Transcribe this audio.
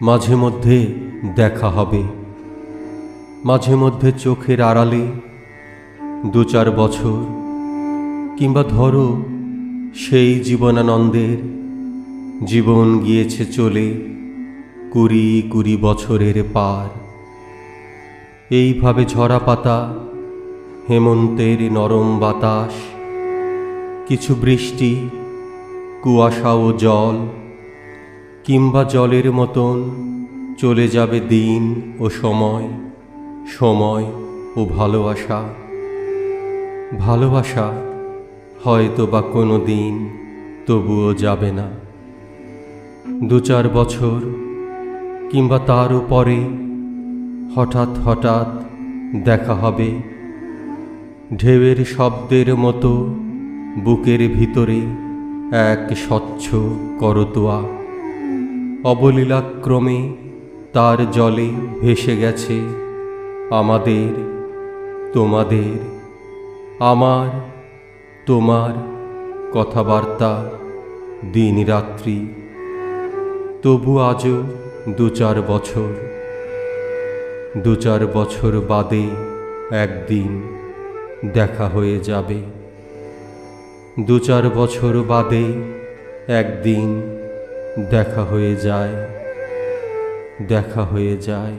মাঝে মধ্যে দেখা হবে, মাঝে মধ্যে চোখের আড়ালে ২-৪ বছর, কিংবা ধরো সেই জীবনানন্দের জীবন গিয়েছে চলে ২০ বছরের পার। এইভাবে ঝরা পাতা, হেমন্তের নরম বাতাস, কিছু বৃষ্টি, কুয়াশা ও জল, কিংবা জলের মতন চলে যাবে দিন ও সময়, সময় ও ভালোবাসা। ভালোবাসা হয়তো বা কোনো দিন তবুও যাবে না। ২-৪ বছর কিংবা তারও পরে হঠাৎ হঠাৎ দেখা হবে, ঢেউয়ের শব্দের মতো বুকের ভিতরে এক স্বচ্ছ করতোয়া অবলীলাক্রমে তার জলে ভেসে গেছে আমাদের, তোমাদের, আমার, তোমার কথাবার্তা দিন রাত্রি। তবু আজও ২-৪ বছর, ২-৪ বছর বাদে একদিন দেখা হয়ে যাবে। ২-৪ বছর বাদে একদিন দেখা হয়ে যায়, দেখা হয়ে যায়।